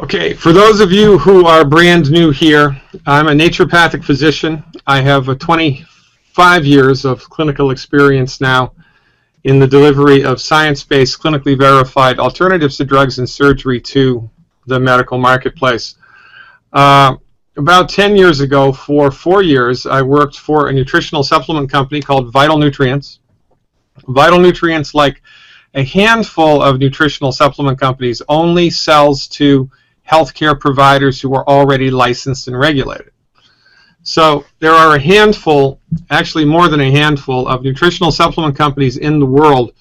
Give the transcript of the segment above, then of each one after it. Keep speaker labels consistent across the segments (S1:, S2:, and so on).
S1: Okay, for those of you who are brand new here, I'm a naturopathic physician. I have 25 years of clinical experience now in the delivery of science-based, clinically verified alternatives to drugs and surgery to the medical marketplace. About 10 years ago, for 4 years, I worked for a nutritional supplement company called Vital Nutrients. Vital Nutrients, like a handful of nutritional supplement companies, only sells to healthcare providers who are already licensed and regulated. So there are a handful, actually more than a handful, of nutritional supplement companies in the world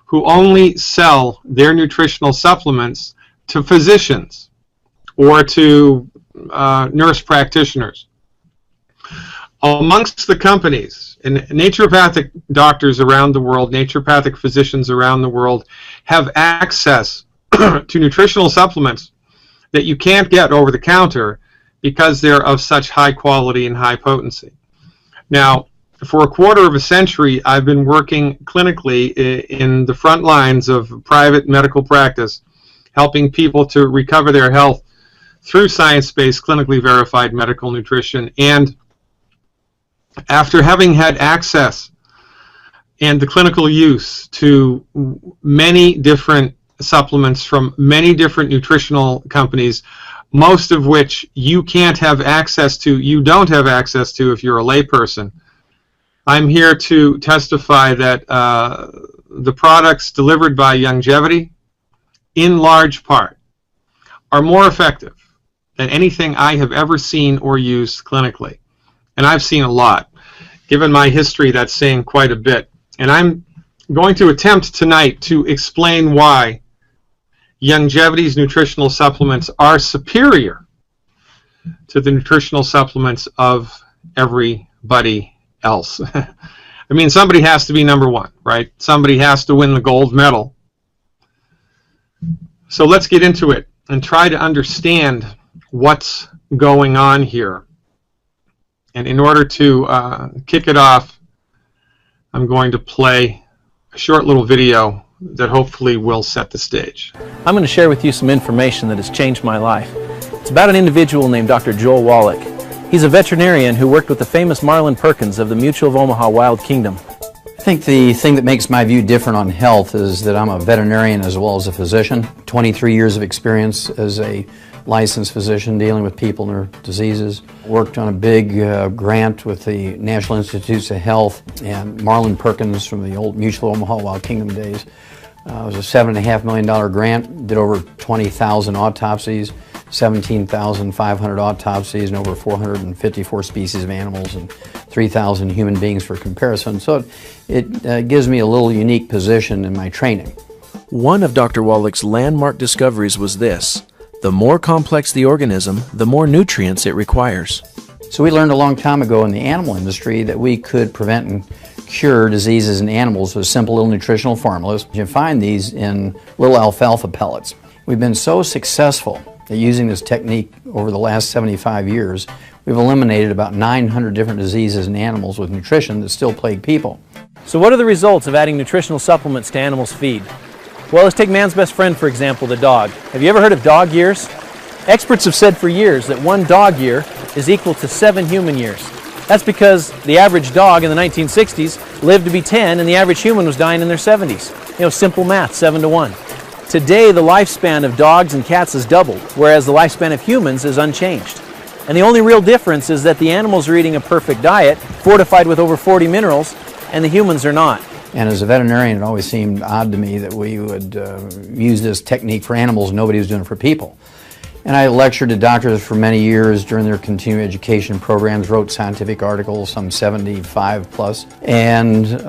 S1: who only sell their nutritional supplements to physicians or to nurse practitioners. Amongst the companies, and naturopathic doctors around the world, naturopathic physicians around the world have access to nutritional supplements that you can't get over the counter because they're of such high quality and high potency. Now, for a quarter of a century, I've been working clinically in the front lines of private medical practice, helping people to recover their health through science-based, clinically verified medical nutrition. And after having had access and the clinical use to many different supplements from many different nutritional companies, most of which you can't have access to, you don't have access to if you're a layperson, I'm here to testify that the products delivered by Youngevity, in large part, are more effective than anything I have ever seen or used clinically. And I've seen a lot. Given my history, that's saying quite a bit. And I'm going to attempt tonight to explain why Youngevity's nutritional supplements are superior to the nutritional supplements of everybody else. I mean, somebody has to be number one, right? Somebody has to win the gold medal. So let's get into it and try to understand what's going on here. And in order to kick it off, I'm going to play a short little video that hopefully will set the stage.
S2: I'm going to share with you some information that has changed my life. It's about an individual named Dr. Joel Wallach. He's a veterinarian who worked with the famous Marlin Perkins of the Mutual of Omaha Wild Kingdom.
S3: I think the thing that makes my view different on health is that I'm a veterinarian as well as a physician. 23 years of experience as a licensed physician dealing with people and their diseases. Worked on a big grant with the National Institutes of Health and Marlin Perkins from the old Mutual Omaha Wild Kingdom days. It was a $7.5 million grant, did over 20,000 autopsies, 17,500 autopsies, and over 454 species of animals and 3,000 human beings for comparison. So it gives me a little unique position in my training.
S4: One of Dr. Wallach's landmark discoveries was this: the more complex the organism, the more nutrients it requires.
S3: So we learned a long time ago in the animal industry that we could prevent and cure diseases in animals with simple little nutritional formulas. You find these in little alfalfa pellets. We've been so successful at using this technique over the last 75 years, we've eliminated about 900 different diseases in animals with nutrition that still plague people.
S2: So what are the results of adding nutritional supplements to animals' feed? Well, let's take man's best friend, for example, the dog. Have you ever heard of dog years? Experts have said for years that 1 dog year is equal to 7 human years. That's because the average dog in the 1960s lived to be 10 and the average human was dying in their 70s. You know, simple math, 7 to 1. Today, the lifespan of dogs and cats has doubled, whereas the lifespan of humans is unchanged. And the only real difference is that the animals are eating a perfect diet, fortified with over 40 minerals, and the humans are not.
S3: And as a veterinarian, it always seemed odd to me that we would use this technique for animals and nobody was doing it for people. And I lectured to doctors for many years during their continuing education programs, wrote scientific articles, some 75 plus, and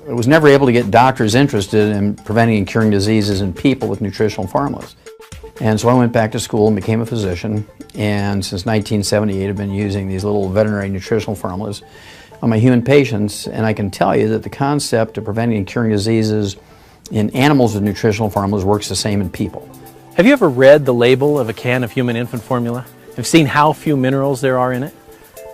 S3: I was never able to get doctors interested in preventing and curing diseases in people with nutritional formulas. And so I went back to school and became a physician, and since 1978 I've been using these little veterinary nutritional formulas on my human patients, and I can tell you that the concept of preventing and curing diseases in animals with nutritional formulas works the same in people.
S2: Have you ever read the label of a can of human infant formula? Have seen how few minerals there are in it?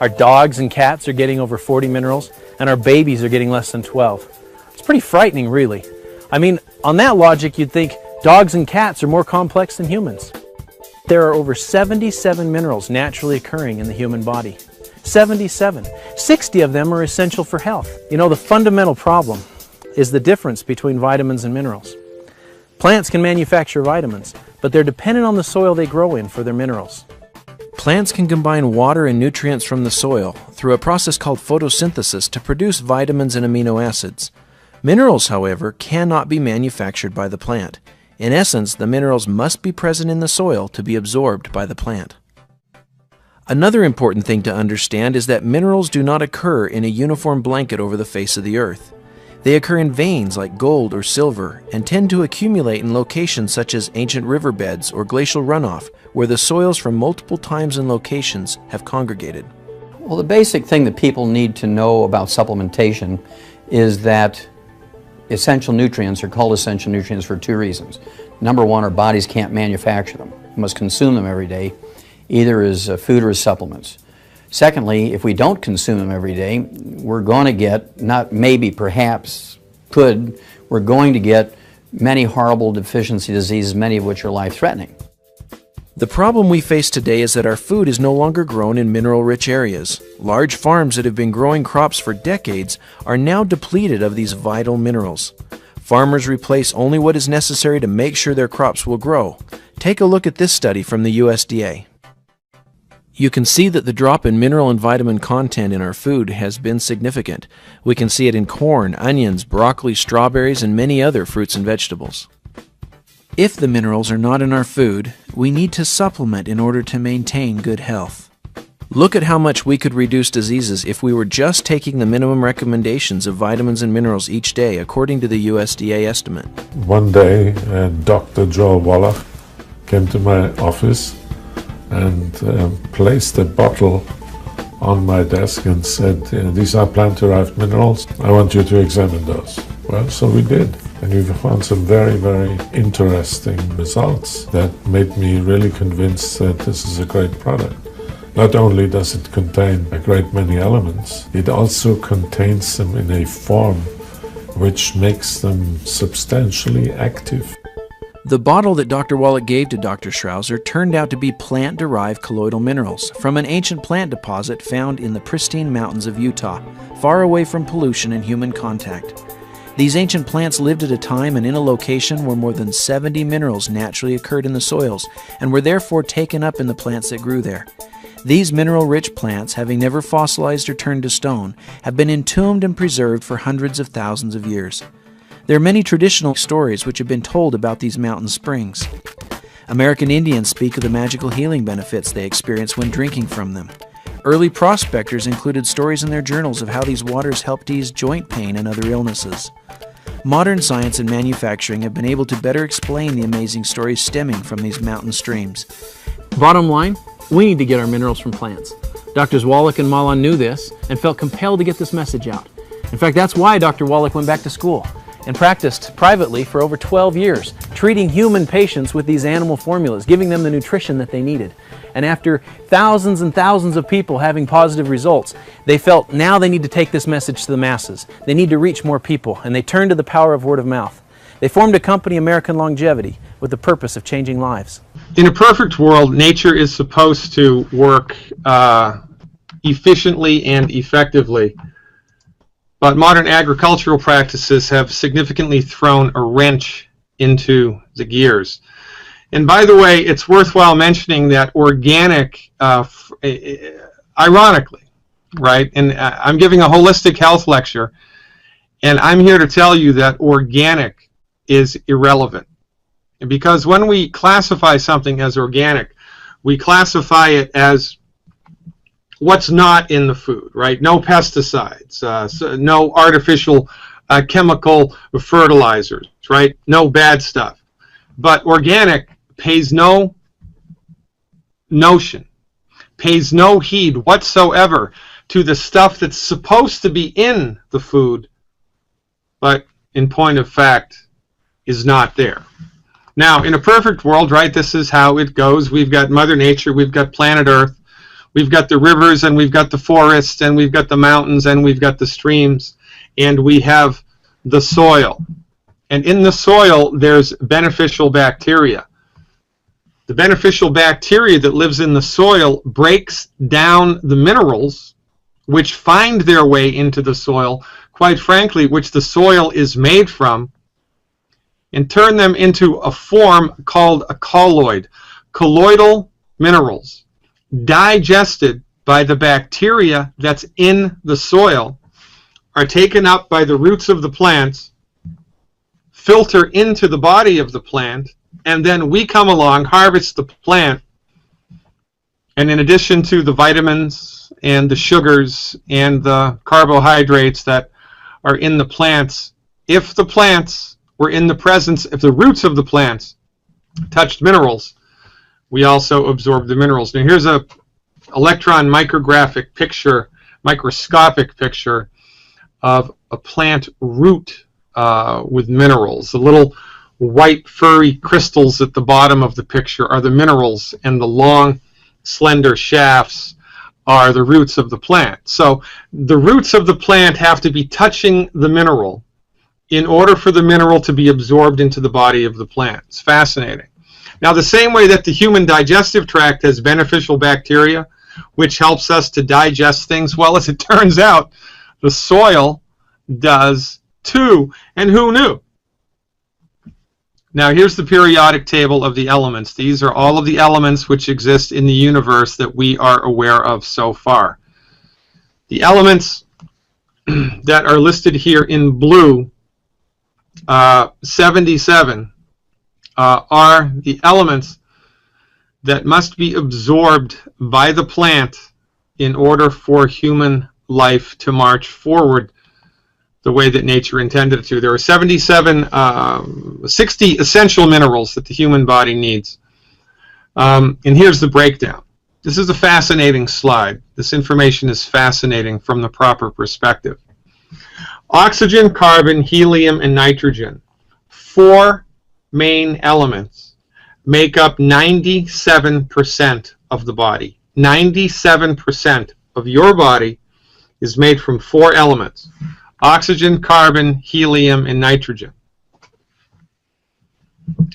S2: Our dogs and cats are getting over 40 minerals, and our babies are getting less than 12. It's pretty frightening, really. I mean, on that logic, you'd think dogs and cats are more complex than humans. There are over 77 minerals naturally occurring in the human body. 77. 60 of them are essential for health. You know, the fundamental problem is the difference between vitamins and minerals. Plants can manufacture vitamins, but they're dependent on the soil they grow in for their minerals.
S4: Plants can combine water and nutrients from the soil through a process called photosynthesis to produce vitamins and amino acids. Minerals, however, cannot be manufactured by the plant. In essence, the minerals must be present in the soil to be absorbed by the plant. Another important thing to understand is that minerals do not occur in a uniform blanket over the face of the earth. They occur in veins like gold or silver and tend to accumulate in locations such as ancient riverbeds or glacial runoff, where the soils from multiple times and locations have congregated.
S3: Well, the basic thing that people need to know about supplementation is that essential nutrients are called essential nutrients for two reasons. Number one, our bodies can't manufacture them. We must consume them every day, either as food or as supplements. Secondly, if we don't consume them every day, we're going to get, not maybe, perhaps, we're going to get many horrible deficiency diseases, many of which are life-threatening.
S4: The problem we face today is that our food is no longer grown in mineral-rich areas. Large farms that have been growing crops for decades are now depleted of these vital minerals. Farmers replace only what is necessary to make sure their crops will grow. Take a look at this study from the USDA. You can see that the drop in mineral and vitamin content in our food has been significant. We can see it in corn, onions, broccoli, strawberries, and many other fruits and vegetables. If the minerals are not in our food, we need to supplement in order to maintain good health. Look at how much we could reduce diseases if we were just taking the minimum recommendations of vitamins and minerals each day, according to the USDA estimate.
S5: One day, Dr. Joe Wallach came to my office and placed a bottle on my desk and said, "These are plant-derived minerals. I want you to examine those." Well, so we did. And we found some very, very interesting results that made me really convinced that this is a great product. Not only does it contain a great many elements, it also contains them in a form which makes them substantially active.
S4: The bottle that Dr. Wallach gave to Dr. Schrouser turned out to be plant-derived colloidal minerals from an ancient plant deposit found in the pristine mountains of Utah, far away from pollution and human contact. These ancient plants lived at a time and in a location where more than 70 minerals naturally occurred in the soils and were therefore taken up in the plants that grew there. These mineral-rich plants, having never fossilized or turned to stone, have been entombed and preserved for hundreds of thousands of years. There are many traditional stories which have been told about these mountain springs. American Indians speak of the magical healing benefits they experience when drinking from them. Early prospectors included stories in their journals of how these waters helped ease joint pain and other illnesses. Modern science and manufacturing have been able to better explain the amazing stories stemming from these mountain streams.
S2: Bottom line, we need to get our minerals from plants. Doctors Wallach and Malan knew this and felt compelled to get this message out. In fact, that's why Dr. Wallach went back to school and practiced privately for over 12 years, treating human patients with these animal formulas, giving them the nutrition that they needed. And after thousands and thousands of people having positive results, they felt now they need to take this message to the masses. They need to reach more people, and they turned to the power of word of mouth. They formed a company, American Youngevity, with the purpose of changing lives.
S1: In a perfect world, nature is supposed to work efficiently and effectively. But modern agricultural practices have significantly thrown a wrench into the gears. And by the way, it's worthwhile mentioning that organic, ironically, right, and I'm giving a holistic health lecture, and I'm here to tell you that organic is irrelevant. Because when we classify something as organic, we classify it as what's not in the food, right? No pesticides, no artificial chemical fertilizers, right? No bad stuff. But organic pays no notion, pays no heed whatsoever to the stuff that's supposed to be in the food, but in point of fact is not there. Now, in a perfect world, right, this is how it goes. We've got Mother Nature, we've got planet Earth, we've got the rivers, and we've got the forests, and we've got the mountains, and we've got the streams, and we have the soil. And in the soil, there's beneficial bacteria. The beneficial bacteria that lives in the soil breaks down the minerals which find their way into the soil, quite frankly, which the soil is made from, and turn them into a form called a colloid. Colloidal minerals, digested by the bacteria that's in the soil, are taken up by the roots of the plants, filter into the body of the plant, and then we come along, harvest the plant, and in addition to the vitamins and the sugars and the carbohydrates that are in the plants, if the plants were in the presence, if the roots of the plants touched minerals, we also absorb the minerals. Now here's a electron microscopic picture of a plant root with minerals. The little white furry crystals at the bottom of the picture are the minerals, and the long slender shafts are the roots of the plant. So the roots of the plant have to be touching the mineral in order for the mineral to be absorbed into the body of the plant. It's fascinating. Now, the same way that the human digestive tract has beneficial bacteria, which helps us to digest things, well, as it turns out, the soil does too. And who knew? Now, here's the periodic table of the elements. These are all of the elements which exist in the universe that we are aware of so far. The elements that are listed here in blue, 77, are the elements that must be absorbed by the plant in order for human life to march forward the way that nature intended it to. There are 60 essential minerals that the human body needs. And here's the breakdown. This is a fascinating slide. This information is fascinating from the proper perspective. Oxygen, carbon, helium, and nitrogen, 4 main elements, make up 97% of the body. 97% of your body is made from 4 elements: oxygen, carbon, helium, and nitrogen.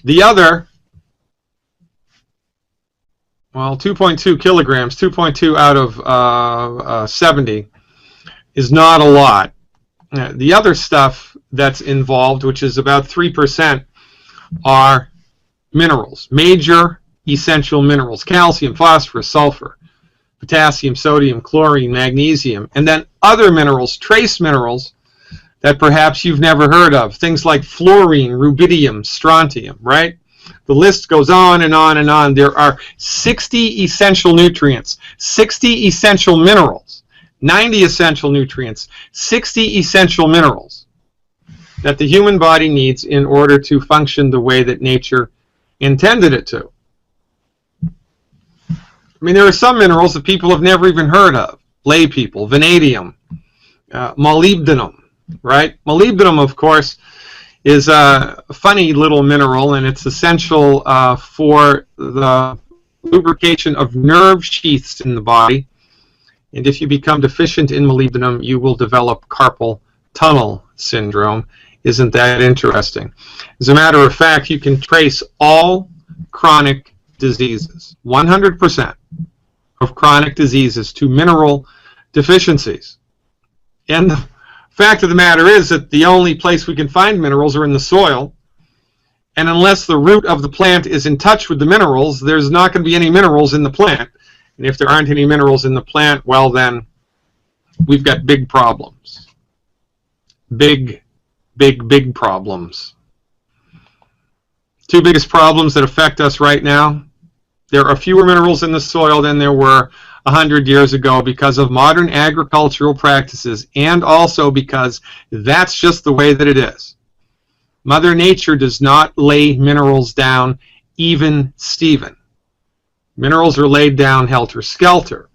S1: The other, well, 2.2 kilograms, 2.2 out of 70 is not a lot. The other stuff that's involved, which is about 3%, are minerals, major essential minerals: calcium, phosphorus, sulfur, potassium, sodium, chlorine, magnesium, and then other minerals, trace minerals, that perhaps you've never heard of, things like fluorine, rubidium, strontium, right? The list goes on and on and on. There are 60 essential nutrients, 60 essential minerals, 90 essential nutrients, 60 essential minerals that the human body needs in order to function the way that nature intended it to. I mean, there are some minerals that people have never even heard of. Lay people: vanadium, molybdenum, right? Molybdenum, of course, is a funny little mineral, and it's essential for the lubrication of nerve sheaths in the body. And if you become deficient in molybdenum, you will develop carpal tunnel syndrome. Isn't that interesting? As a matter of fact, you can trace all chronic diseases, 100% of chronic diseases, to mineral deficiencies. And the fact of the matter is that the only place we can find minerals are in the soil, and unless the root of the plant is in touch with the minerals, there's not going to be any minerals in the plant. And if there aren't any minerals in the plant, well, then we've got big problems. Big problems. 2 biggest problems that affect us right now: there are fewer minerals in the soil than there were 100 years ago because of modern agricultural practices, and also because that's just the way that it is. Mother Nature does not lay minerals down even Steven. Minerals are laid down helter-skelter.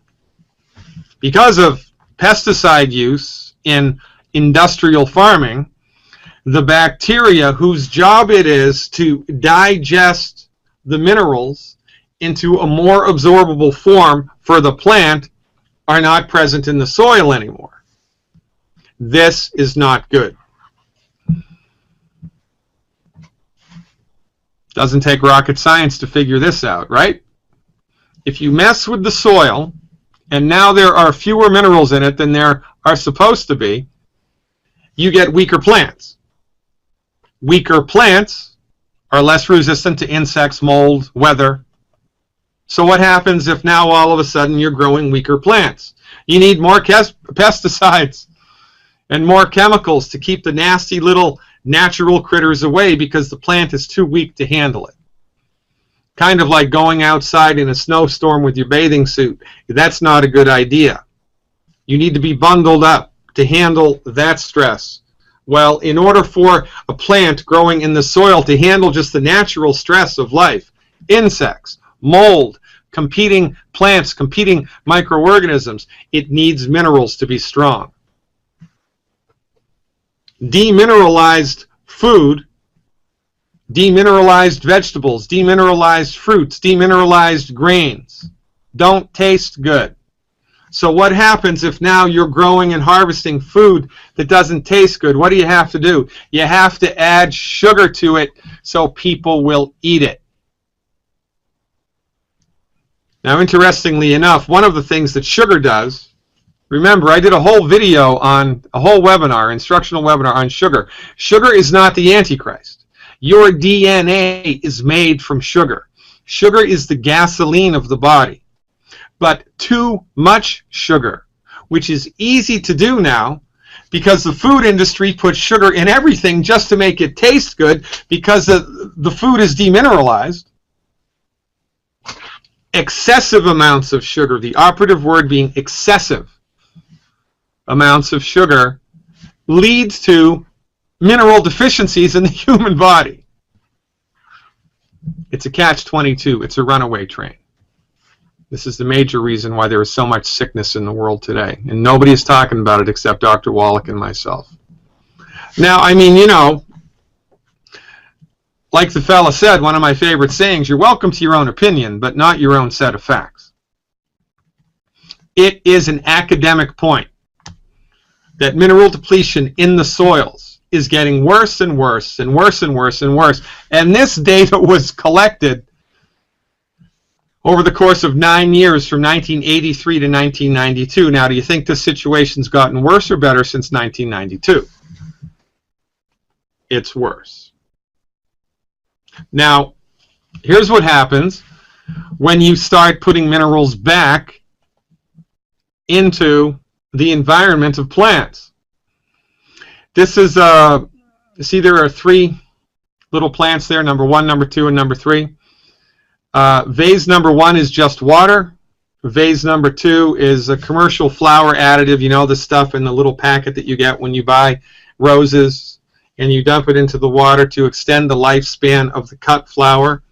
S1: Because of pesticide use in industrial farming, the bacteria whose job it is to digest the minerals into a more absorbable form for the plant are not present in the soil anymore. This is not good. Doesn't take rocket science to figure this out, right? If you mess with the soil, and now there are fewer minerals in it than there are supposed to be, you get weaker plants. Weaker plants are less resistant to insects, mold, weather. So what happens if now all of a sudden you're growing weaker plants? You need more pesticides and more chemicals to keep the nasty little natural critters away because the plant is too weak to handle it. Kind of like going outside in a snowstorm with your bathing suit. That's not a good idea. You need to be bundled up to handle that stress. Well, in order for a plant growing in the soil to handle just the natural stress of life, insects, mold, competing plants, competing microorganisms, it needs minerals to be strong. Demineralized food, demineralized vegetables, demineralized fruits, demineralized grains don't taste good. So what happens if now you're growing and harvesting food that doesn't taste good? What do you have to do? You have to add sugar to it so people will eat it. Now, interestingly enough, one of the things that sugar does, remember, I did a whole video on, a whole webinar, instructional webinar on sugar. Sugar is not the Antichrist. Your DNA is made from sugar. Sugar is the gasoline of the body. But too much sugar, which is easy to do now because the food industry puts sugar in everything just to make it taste good because the food is demineralized. Excessive amounts of sugar, the operative word being excessive amounts of sugar, leads to mineral deficiencies in the human body. It's a catch-22. It's a runaway train. This is the major reason why there is so much sickness in the world today. And nobody is talking about it except Dr. Wallach and myself. Now, I mean, you know, like the fella said, one of my favorite sayings, you're welcome to your own opinion, but not your own set of facts. It is an academic point that mineral depletion in the soils is getting worse and worse and worse and worse and worse. And this data was collected over the course of 9 years from 1983 to 1992. Now, do you think this situation's gotten worse or better since 1992? It's worse. Now, here's what happens when you start putting minerals back into the environment of plants. This is, see there are 3 little plants there, number 1, number 2, and number 3. Vase number 1 is just water. Vase number 2 is a commercial flower additive, you know, the stuff in the little packet that you get when you buy roses, and you dump it into the water to extend the lifespan of the cut flower.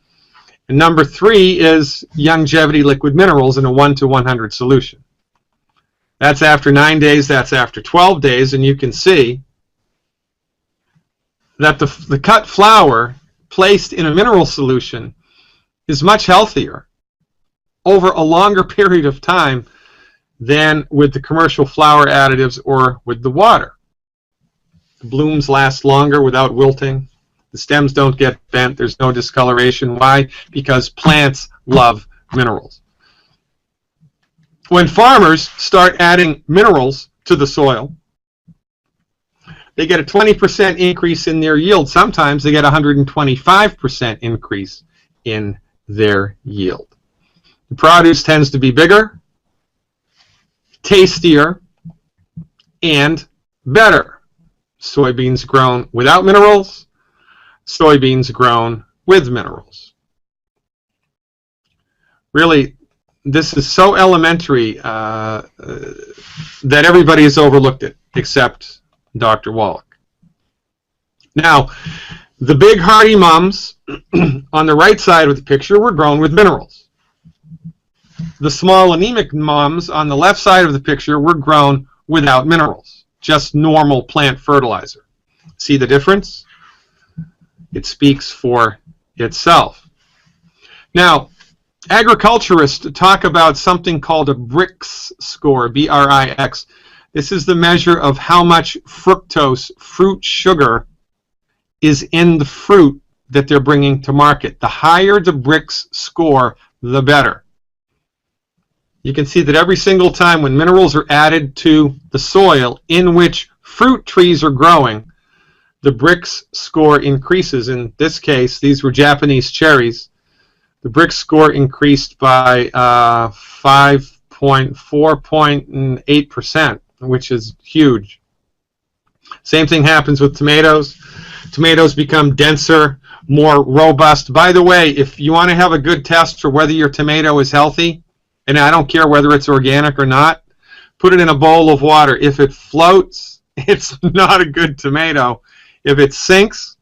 S1: And number 3 is Youngevity liquid minerals in a 1:100 solution. That's after 9 days, that's after 12 days, and you can see that the cut flower placed in a mineral solution is much healthier over a longer period of time than with the commercial flower additives or with the water. The blooms last longer without wilting. The stems don't get bent. There's no discoloration. Why? Because plants love minerals. When farmers start adding minerals to the soil, they get a 20% increase in their yield. Sometimes they get a 125% increase in their yield. The produce tends to be bigger, tastier, and better. Soybeans grown without minerals, soybeans grown with minerals. Really, this is so elementary that everybody has overlooked it except Dr. Wallach. Now, the big hardy mums on the right side of the picture were grown with minerals. The small anemic mums on the left side of the picture were grown without minerals, just normal plant fertilizer. See the difference? It speaks for itself. Now, agriculturists talk about something called a BRIX score, B-R-I-X. This is the measure of how much fructose, fruit sugar, is in the fruit that they're bringing to market. The higher the BRICS score, the better. You can see that every single time when minerals are added to the soil in which fruit trees are growing, the BRICS score increases. In this case, these were Japanese cherries. The BRICS score increased by 4.8%, which is huge. Same thing happens with tomatoes. Tomatoes become denser, more robust. By the way, if you want to have a good test for whether your tomato is healthy, and I don't care whether it's organic or not, put it in a bowl of water. If it floats, it's not a good tomato. If it sinks,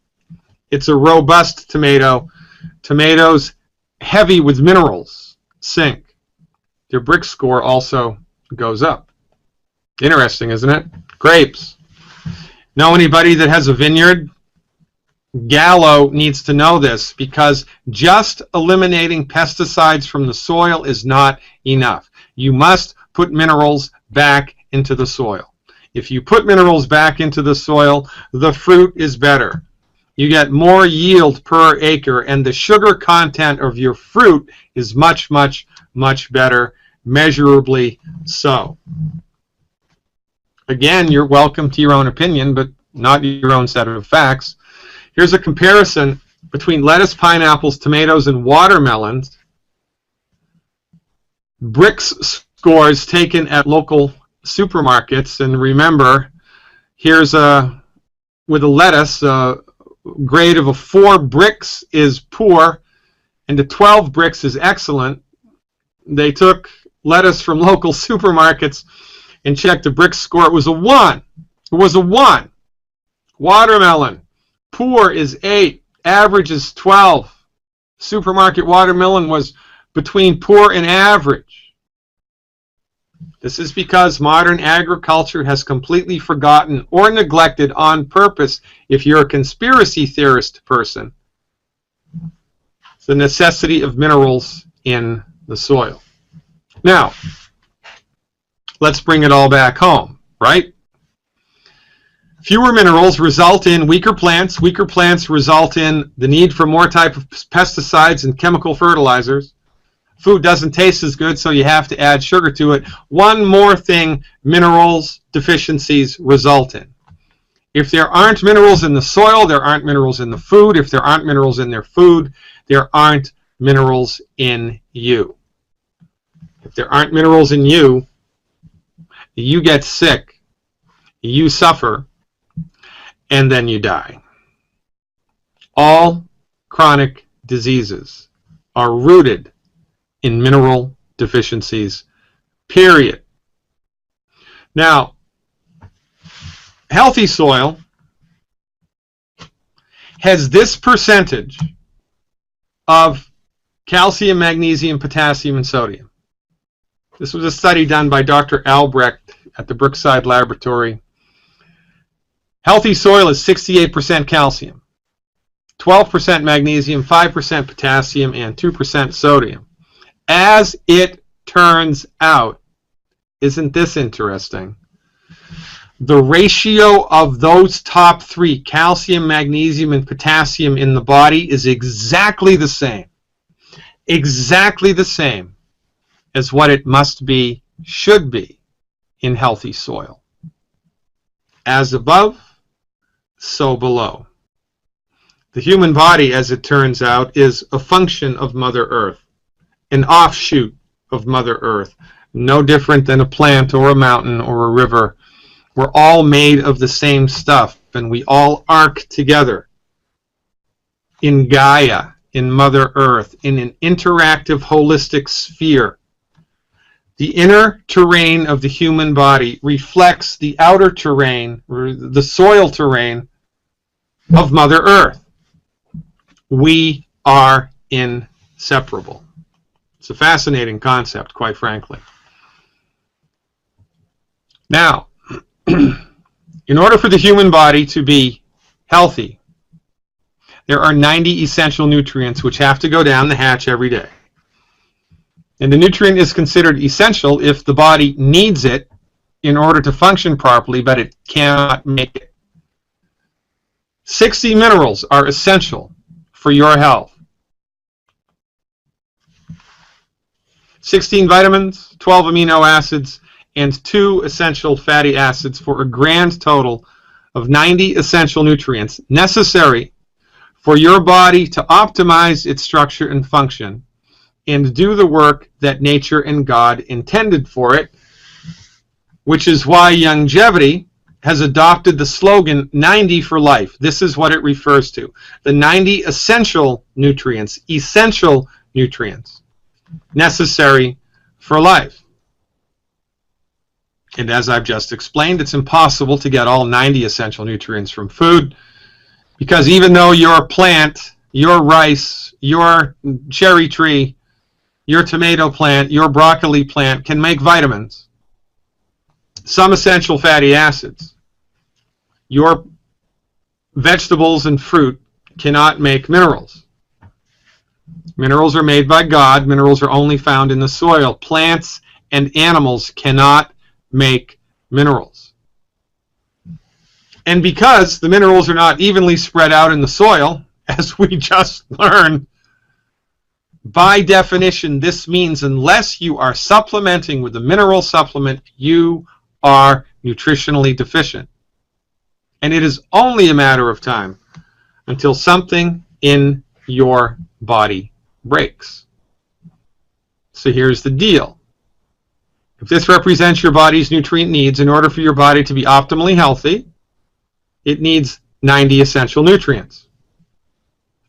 S1: it's a robust tomato. Tomatoes heavy with minerals sink. Their BRICS score also goes up. Interesting, isn't it? Grapes. Know anybody that has a vineyard? Gallo needs to know this, because just eliminating pesticides from the soil is not enough. You must put minerals back into the soil. If you put minerals back into the soil, the fruit is better. You get more yield per acre, and the sugar content of your fruit is much, much, much better, measurably so. Again, you're welcome to your own opinion, but not your own set of facts. Here's a comparison between lettuce, pineapples, tomatoes, and watermelons. BRICS scores taken at local supermarkets. And remember, here's with a lettuce, a grade of a 4 BRICS is poor, and a 12 BRICS is excellent. They took lettuce from local supermarkets and checked the BRICS score. It was a 1. It was a 1. Watermelon, poor is 8, average is 12. Supermarket watermelon was between poor and average. This is because modern agriculture has completely forgotten or neglected on purpose, if you're a conspiracy theorist person, the necessity of minerals in the soil. Now, let's bring it all back home, right? Fewer minerals result in weaker plants. Weaker plants result in the need for more type of pesticides and chemical fertilizers. Food doesn't taste as good, so you have to add sugar to it. One more thing minerals deficiencies result in. If there aren't minerals in the soil, there aren't minerals in the food. If there aren't minerals in their food, there aren't minerals in you. If there aren't minerals in you, you get sick, you suffer, and then you die. All chronic diseases are rooted in mineral deficiencies, period. Now, healthy soil has this percentage of calcium, magnesium, potassium, and sodium. This was a study done by Dr. Albrecht at the Brookside Laboratory. Healthy soil is 68% calcium, 12% magnesium, 5% potassium, and 2% sodium. As it turns out, isn't this interesting? The ratio of those top 3, calcium, magnesium, and potassium in the body, is exactly the same. Exactly the same as what it must be, should be, in healthy soil. As above, so below. The human body, as it turns out, is a function of Mother Earth, an offshoot of Mother Earth, no different than a plant or a mountain or a river. We're all made of the same stuff, and we all arc together in Gaia, in Mother Earth, in an interactive, holistic sphere. The inner terrain of the human body reflects the outer terrain, or the soil terrain, of Mother Earth. We are inseparable. It's a fascinating concept, quite frankly. Now, in order for the human body to be healthy, there are 90 essential nutrients which have to go down the hatch every day. And the nutrient is considered essential if the body needs it in order to function properly, but it cannot make it. 60 minerals are essential for your health. 16 vitamins, 12 amino acids, and 2 essential fatty acids for a grand total of 90 essential nutrients necessary for your body to optimize its structure and function and do the work that nature and God intended for it, which is why Youngevity has adopted the slogan 90 for life. This is what it refers to. The 90 essential nutrients necessary for life. And as I've just explained, it's impossible to get all 90 essential nutrients from food, because even though your plant, your rice, your cherry tree, your tomato plant, your broccoli plant can make vitamins, some essential fatty acids, your vegetables and fruit cannot make minerals. Minerals are made by God. Minerals are only found in the soil. Plants and animals cannot make minerals. And because the minerals are not evenly spread out in the soil, as we just learned, by definition, this means unless you are supplementing with a mineral supplement, you are nutritionally deficient. And it is only a matter of time until something in your body breaks. So here's the deal. If this represents your body's nutrient needs, in order for your body to be optimally healthy, it needs 90 essential nutrients.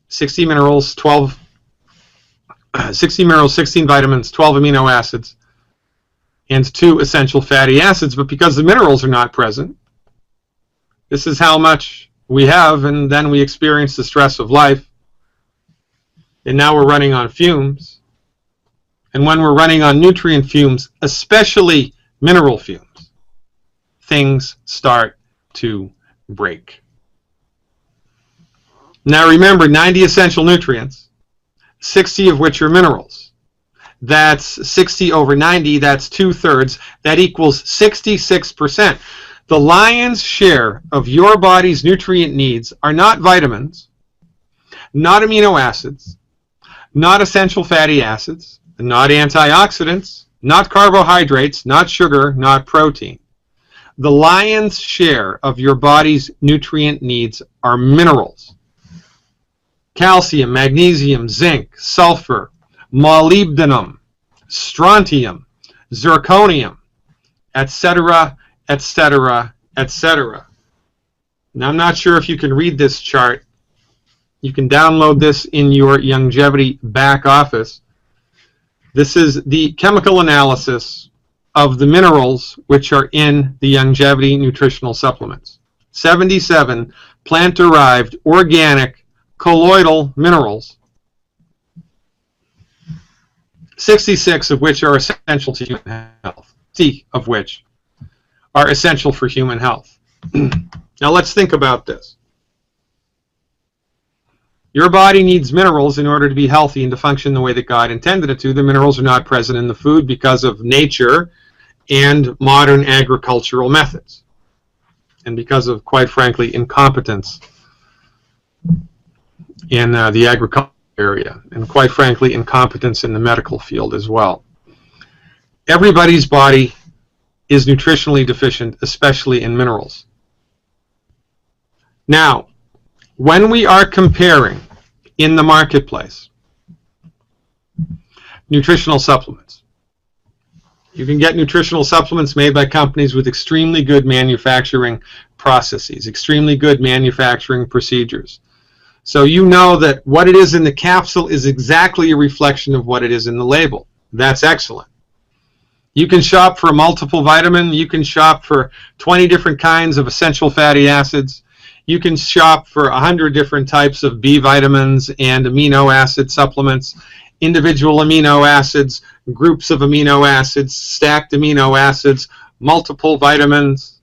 S1: 60 minerals, 16 vitamins, 12 amino acids, and 2 essential fatty acids. But because the minerals are not present, this is how much we have, and then we experience the stress of life. And now we're running on fumes. And when we're running on nutrient fumes, especially mineral fumes, things start to break. Now remember, 90 essential nutrients, 60 of which are minerals. That's 60 over 90, that's 2/3. That equals 66%. The lion's share of your body's nutrient needs are not vitamins, not amino acids, not essential fatty acids, not antioxidants, not carbohydrates, not sugar, not protein. The lion's share of your body's nutrient needs are minerals. Calcium, magnesium, zinc, sulfur, molybdenum, strontium, zirconium, etc., etc., etc. Now, I'm not sure if you can read this chart. You can download this in your Youngevity back office. This is the chemical analysis of the minerals which are in the Youngevity nutritional supplements. 77 plant-derived, organic, colloidal minerals, 66 of which are essential to human health, 60 of which are essential for human health. Now let's think about this. Your body needs minerals in order to be healthy and to function the way that God intended it to. The minerals are not present in the food because of nature and modern agricultural methods, and because of, quite frankly, incompetence in the agricultural area, and quite frankly, incompetence in the medical field as well. Everybody's body is nutritionally deficient, especially in minerals. Now, when we are comparing in the marketplace nutritional supplements, you can get nutritional supplements made by companies with extremely good manufacturing processes, extremely good manufacturing procedures. So you know that what it is in the capsule is exactly a reflection of what it is in the label. That's excellent. You can shop for a multiple vitamin. You can shop for 20 different kinds of essential fatty acids. You can shop for 100 different types of B vitamins and amino acid supplements, individual amino acids, groups of amino acids, stacked amino acids, multiple vitamins.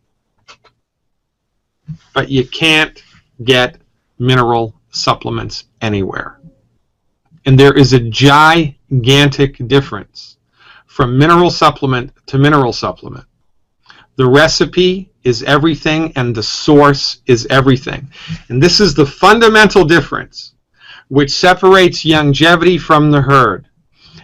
S1: But you can't get mineral supplements anywhere. And there is a gigantic difference from mineral supplement to mineral supplement. The recipe is everything and the source is everything. And this is the fundamental difference which separates Youngevity from the herd,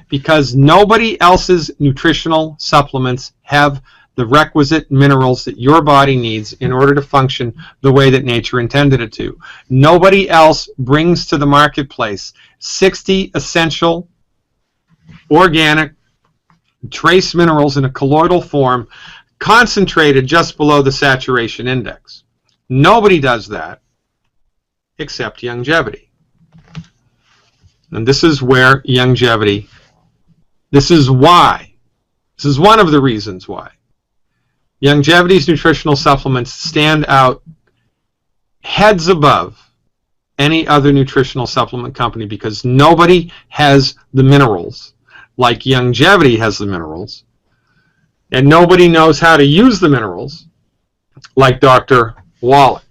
S1: because nobody else's nutritional supplements have the requisite minerals that your body needs in order to function the way that nature intended it to. Nobody else brings to the marketplace 60 essential organic trace minerals in a colloidal form, concentrated just below the saturation index. Nobody does that except Youngevity. And this is where Youngevity, this is why, this is one of the reasons why Youngevity's nutritional supplements stand out heads above any other nutritional supplement company, because nobody has the minerals like Youngevity has the minerals, and nobody knows how to use the minerals like Dr. Wallach.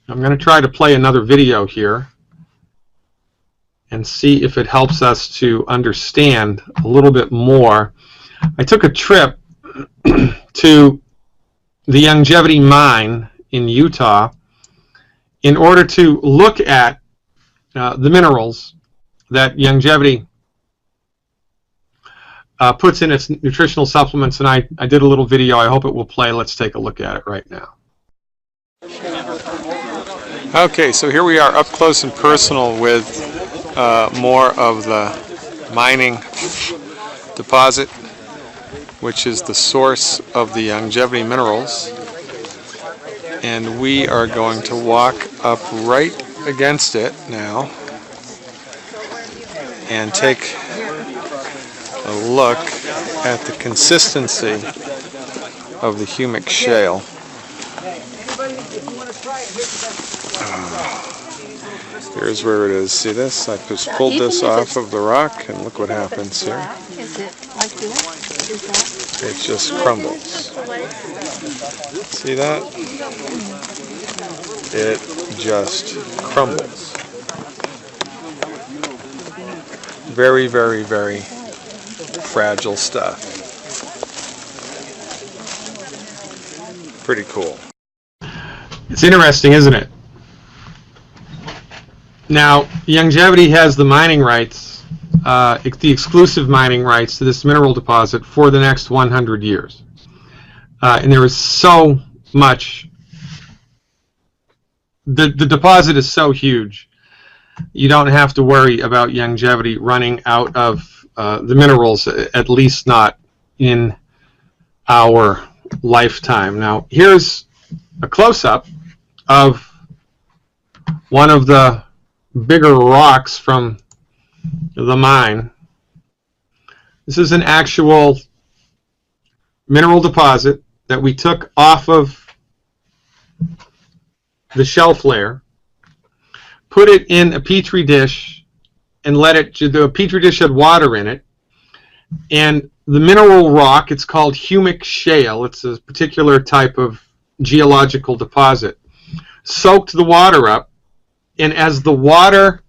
S1: I'm going to try to play another video here and see if it helps us to understand a little bit more. I took a trip to the Youngevity mine in Utah in order to look at the minerals that Youngevity puts in its nutritional supplements, and I did a little video. I hope it will play. Let's take a look at it right now. Okay, so here we are up close and personal with more of the mining deposit, which is the source of the Youngevity minerals. And we are going to walk up right against it now and take a look at the consistency of the humic shale. Here's where it is. See this? I just pulled this off of the rock, and look what happens here.
S6: Is it like this? Is that?
S1: It just crumbles. See that? It just crumbles. Very, very, very fragile stuff. Pretty cool. It's interesting, isn't it? Now, Youngevity has the mining rights, the exclusive mining rights to this mineral deposit for the next 100 years. And there is so much. The deposit is so huge, you don't have to worry about Youngevity running out of the minerals, at least not in our lifetime. Now, here's a close-up of one of the bigger rocks from the mine. This is an actual mineral deposit that we took off of the shelf layer, put it in a petri dish, and let it, the petri dish had water in it, and the mineral rock, it's called humic shale, it's a particular type of geological deposit, soaked the water up, and as the water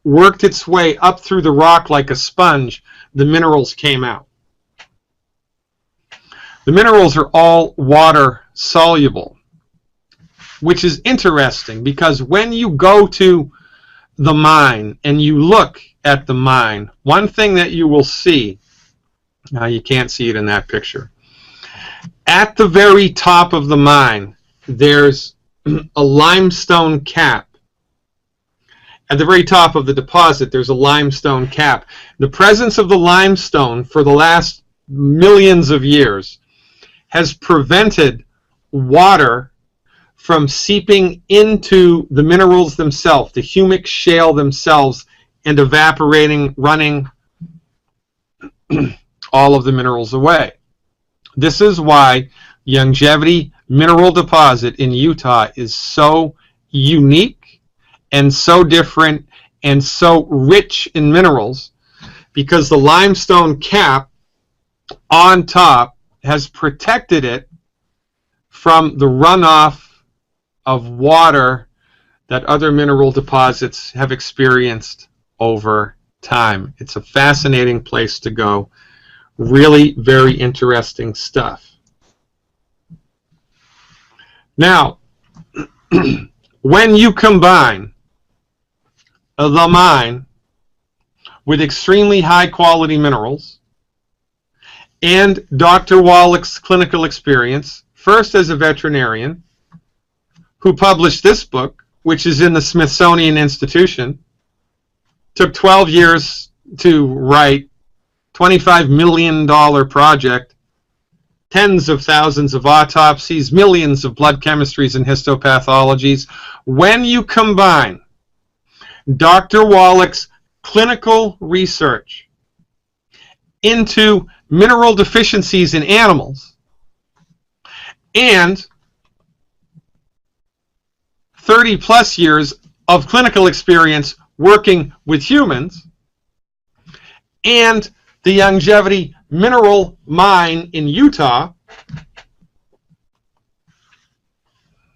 S1: worked its way up through the rock like a sponge, the minerals came out. The minerals are all water soluble, which is interesting because when you go to the mine and you look at the mine, one thing that you will see, now you can't see it in that picture, at the very top of the mine there's a limestone cap. At the very top of the deposit there's a limestone cap. The presence of the limestone for the last millions of years has prevented water from seeping into the minerals themselves, the humic shale themselves, and evaporating, running all of the minerals away. This is why Youngevity mineral deposit in Utah is so unique and so different and so rich in minerals, because the limestone cap on top has protected it from the runoff of water that other mineral deposits have experienced over time. It's a fascinating place to go. Really very interesting stuff. Now, when you combine the mine with extremely high quality minerals, and Dr. Wallach's clinical experience, first as a veterinarian, who published this book, which is in the Smithsonian Institution, took 12 years to write, $25 million project, tens of thousands of autopsies, millions of blood chemistries and histopathologies. When you combine Dr. Wallach's clinical research into mineral deficiencies in animals and 30+ years of clinical experience working with humans, and the Youngevity mineral mine in Utah,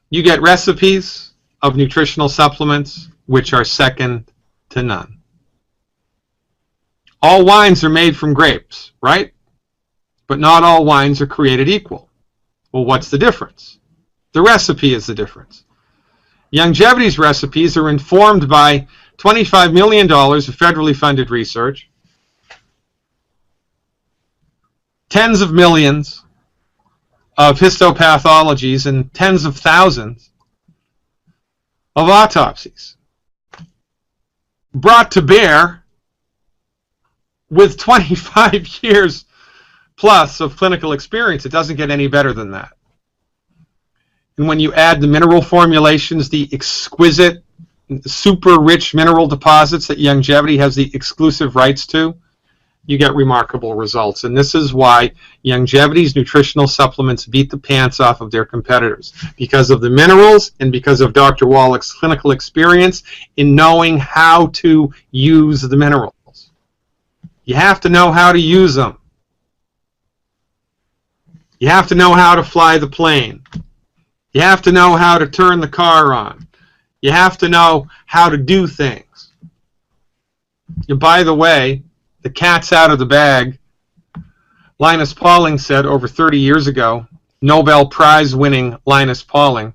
S1: you get recipes of nutritional supplements which are second to none. All wines are made from grapes, right? But not all wines are created equal. Well, what's the difference? The recipe is the difference. Youngevity's recipes are informed by $25 million of federally funded research, tens of millions of histopathologies, and tens of thousands of autopsies brought to bear with 25 years plus of clinical experience. It doesn't get any better than that. And when you add the mineral formulations, the exquisite, super rich mineral deposits that Youngevity has the exclusive rights to, you get remarkable results. And this is why Youngevity's nutritional supplements beat the pants off of their competitors, because of the minerals and because of Dr. Wallach's clinical experience in knowing how to use the minerals. You have to know how to use them. You have to know how to fly the plane. You have to know how to turn the car on. You have to know how to do things. And by the way, the cat's out of the bag. Linus Pauling said over 30 years ago, Nobel Prize winning Linus Pauling,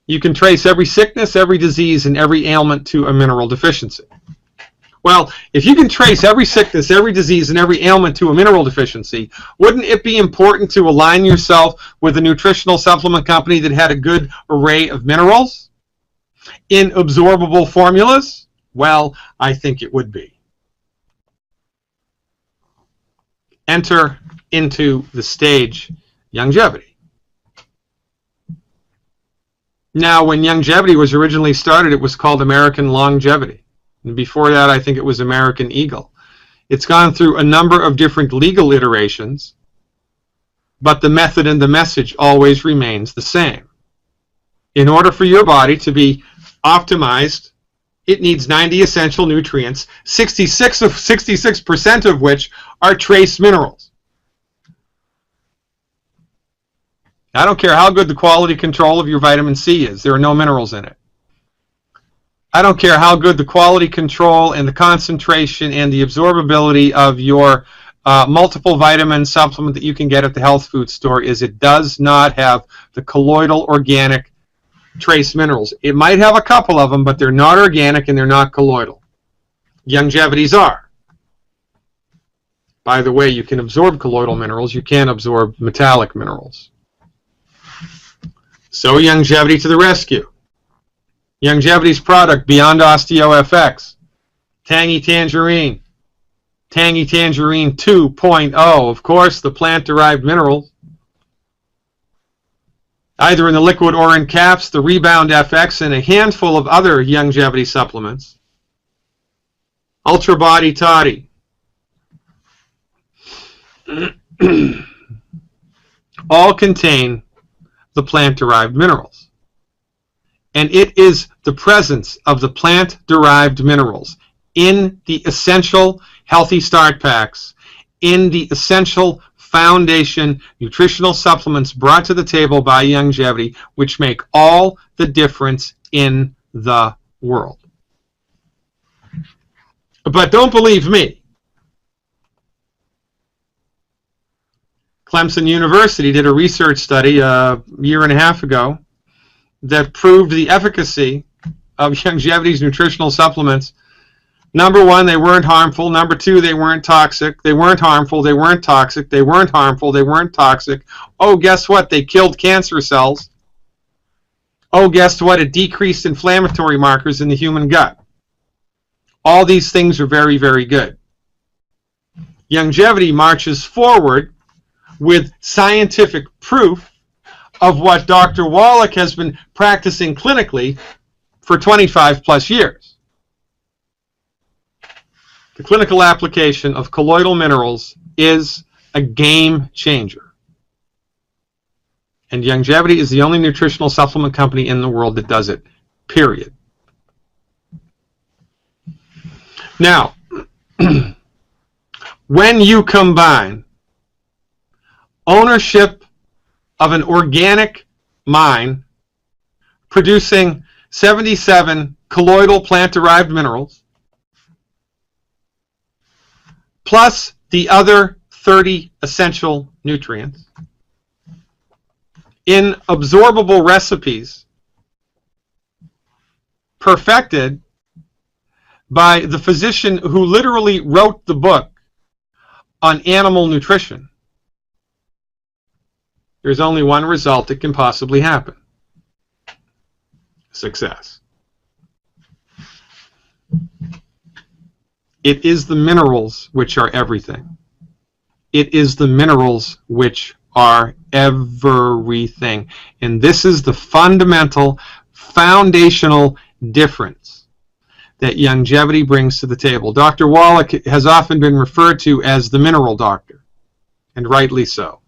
S1: you can trace every sickness, every disease, and every ailment to a mineral deficiency. Well, if you can trace every sickness, every disease, and every ailment to a mineral deficiency, wouldn't it be important to align yourself with a nutritional supplement company that had a good array of minerals in absorbable formulas? Well, I think it would be. Enter into the stage Youngevity. Now, when Youngevity was originally started, it was called American Longevity. And before that, I think it was American Eagle. It's gone through a number of different legal iterations, but the method and the message always remains the same. In order for your body to be optimized, it needs 90 essential nutrients, 66% of which are trace minerals. I don't care how good the quality control of your vitamin C is, there are no minerals in it. I don't care how good the quality control and the concentration and the absorbability of your multiple vitamin supplement that you can get at the health food store is, it does not have the colloidal organic trace minerals. It might have a couple of them, but they're not organic and they're not colloidal. Youngevity's are. By the way, you can absorb colloidal minerals, you can't absorb metallic minerals. So Youngevity to the rescue. Youngevity's product, Beyond OsteoFX, Tangy Tangerine, Tangy Tangerine 2.0, of course, the plant-derived minerals. Either in the liquid or in caps, the Rebound FX, and a handful of other Youngevity supplements. Ultra Body Toddy. All contain the plant-derived minerals. And it is the presence of the plant-derived minerals in the essential Healthy Start Packs, in the essential foundation nutritional supplements brought to the table by Youngevity, which make all the difference in the world. But don't believe me. Clemson University did a research study a year and a half ago that proved the efficacy of Youngevity's nutritional supplements. Number one, they weren't harmful. Number two, they weren't toxic. They weren't harmful. They weren't toxic. They weren't harmful. They weren't toxic. Oh, guess what? They killed cancer cells. Oh, guess what? It decreased inflammatory markers in the human gut. All these things are very, very good. Youngevity marches forward with scientific proof of what Dr. Wallach has been practicing clinically for 25 plus years. The clinical application of colloidal minerals is a game changer. And Youngevity is the only nutritional supplement company in the world that does it, period. Now, when you combine ownership of an organic mine producing 77 colloidal plant-derived minerals, plus the other 30 essential nutrients, in absorbable recipes perfected by the physician who literally wrote the book on animal nutrition, there's only one result that can possibly happen: success. It is the minerals which are everything. It is the minerals which are everything. And this is the fundamental, foundational difference that Youngevity brings to the table. Dr. Wallach has often been referred to as the mineral doctor, and rightly so.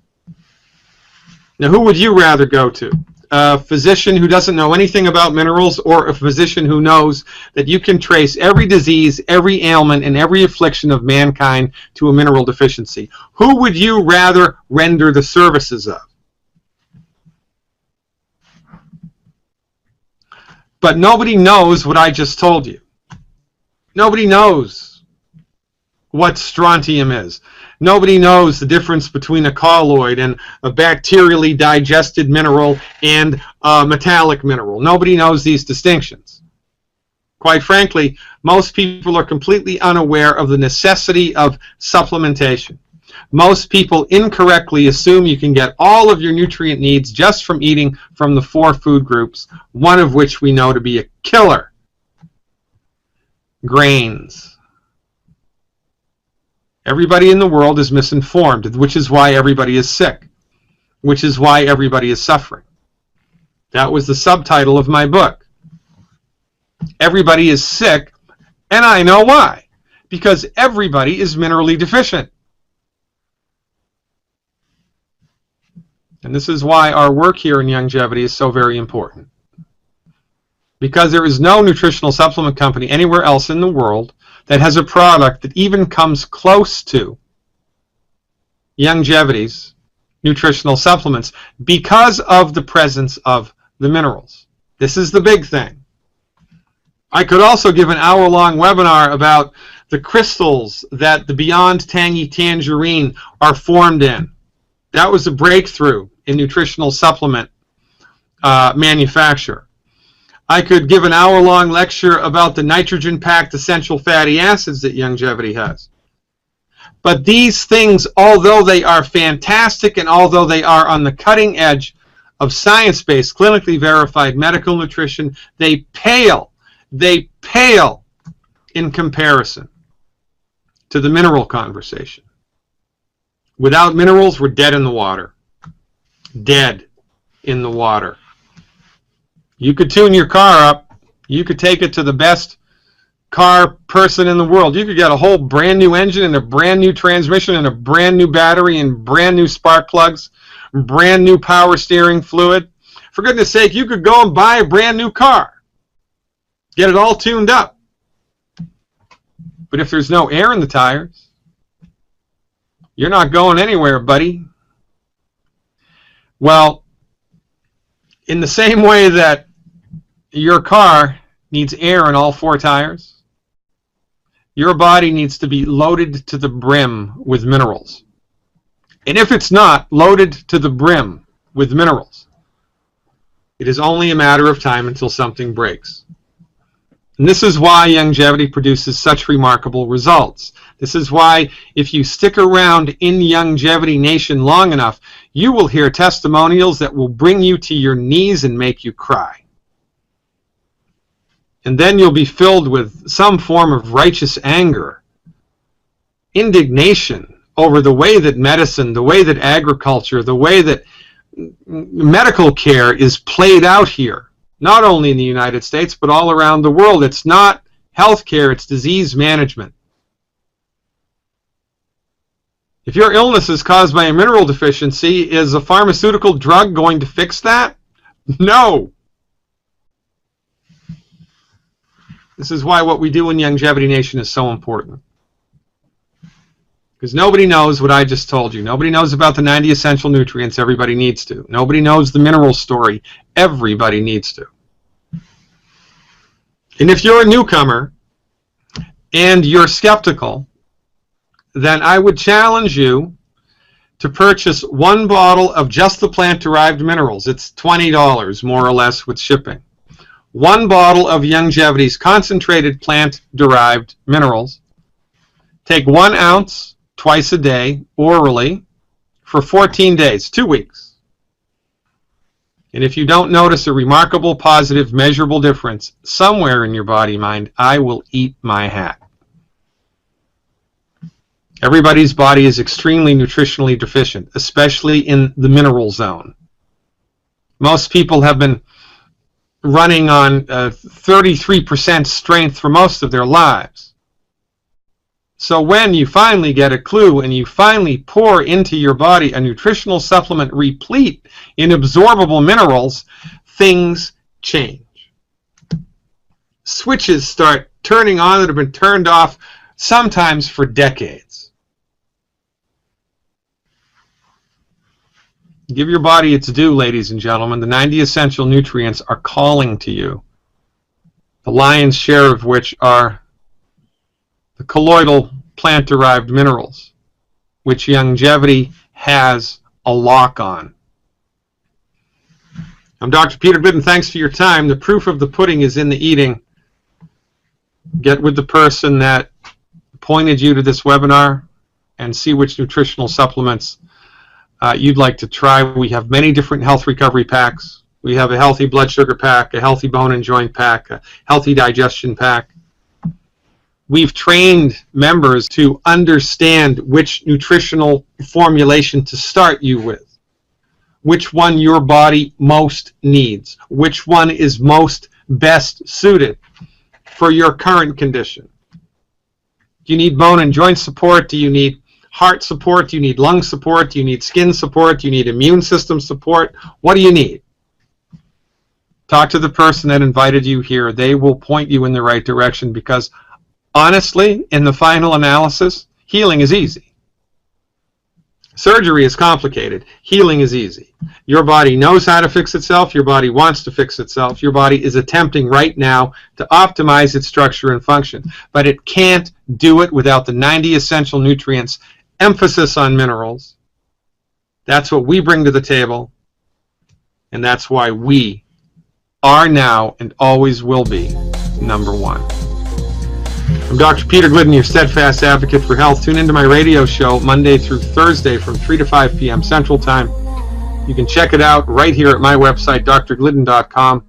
S1: Now, who would you rather go to? A physician who doesn't know anything about minerals, or a physician who knows that you can trace every disease, every ailment, and every affliction of mankind to a mineral deficiency? Who would you rather render the services of? But nobody knows what I just told you. Nobody knows what strontium is. Nobody knows the difference between a colloid and a bacterially digested mineral and a metallic mineral. Nobody knows these distinctions. Quite frankly, most people are completely unaware of the necessity of supplementation. Most people incorrectly assume you can get all of your nutrient needs just from eating from the 4 food groups, one of which we know to be a killer: grains. Everybody in the world is misinformed, which is why everybody is sick, which is why everybody is suffering. That was the subtitle of my book. Everybody is sick, and I know why. Because everybody is minerally deficient. And this is why our work here in Youngevity is so very important. Because there is no nutritional supplement company anywhere else in the world that has a product that even comes close to Youngevity's nutritional supplements, because of the presence of the minerals. This is the big thing. I could also give an hour-long webinar about the crystals that the Beyond Tangy Tangerine are formed in. That was a breakthrough in nutritional supplement manufacture. I could give an hour-long lecture about the nitrogen-packed essential fatty acids that Youngevity has. But these things, although they are fantastic and although they are on the cutting edge of science-based, clinically verified medical nutrition, they pale in comparison to the mineral conversation. Without minerals, we're dead in the water. Dead in the water. You could tune your car up. You could take it to the best car person in the world. You could get a whole brand new engine and a brand new transmission and a brand new battery and brand new spark plugs, brand new power steering fluid. For goodness sake, you could go and buy a brand new car. Get it all tuned up. But if there's no air in the tires, you're not going anywhere, buddy. Well, in the same way that your car needs air in all 4 tires, your body needs to be loaded to the brim with minerals. And if it's not loaded to the brim with minerals, it is only a matter of time until something breaks. And this is why Youngevity produces such remarkable results. This is why if you stick around in Youngevity Nation long enough, you will hear testimonials that will bring you to your knees and make you cry. And then you'll be filled with some form of righteous anger, indignation over the way that medicine, the way that agriculture, the way that medical care is played out here, not only in the United States, but all around the world. It's not health care, it's disease management. If your illness is caused by a mineral deficiency, is a pharmaceutical drug going to fix that? No. This is why what we do in Youngevity Nation is so important. Because nobody knows what I just told you. Nobody knows about the 90 essential nutrients. Everybody needs to. Nobody knows the mineral story. Everybody needs to. And if you're a newcomer and you're skeptical, then I would challenge you to purchase one bottle of just the plant-derived minerals. It's $20 more or less with shipping. One bottle of Youngevity's concentrated plant-derived minerals. Take 1 ounce twice a day orally for 14 days, 2 weeks. And if you don't notice a remarkable, positive, measurable difference somewhere in your body, mind, I will eat my hat. Everybody's body is extremely nutritionally deficient, especially in the mineral zone. Most people have been running on 33% strength for most of their lives. So when you finally get a clue and you finally pour into your body a nutritional supplement replete in absorbable minerals, things change. Switches start turning on that have been turned off sometimes for decades. Give your body its due, ladies and gentlemen. The 90 essential nutrients are calling to you, the lion's share of which are the colloidal plant-derived minerals, which Youngevity has a lock on. I'm Dr. Peter Glidden. Thanks for your time. The proof of the pudding is in the eating. Get with the person that pointed you to this webinar and see which nutritional supplements you'd like to try. We have many different health recovery packs. We have a healthy blood sugar pack, a healthy bone and joint pack, a healthy digestion pack. We've trained members to understand which nutritional formulation to start you with, which one your body most needs, which one is most best suited for your current condition. Do you need bone and joint support? Do you need heart support? Do you need lung support? Do you need skin support? Do you need immune system support? What do you need? Talk to the person that invited you here. They will point you in the right direction, because honestly, in the final analysis, healing is easy. Surgery is complicated. Healing is easy. Your body knows how to fix itself. Your body wants to fix itself. Your body is attempting right now to optimize its structure and function. But it can't do it without the 90 essential nutrients. Emphasis on minerals. That's what we bring to the table. And that's why we are now and always will be #1. I'm Dr. Peter Glidden, your steadfast advocate for health. Tune into my radio show Monday through Thursday from 3 to 5 p.m. Central Time. You can check it out right here at my website, drglidden.com.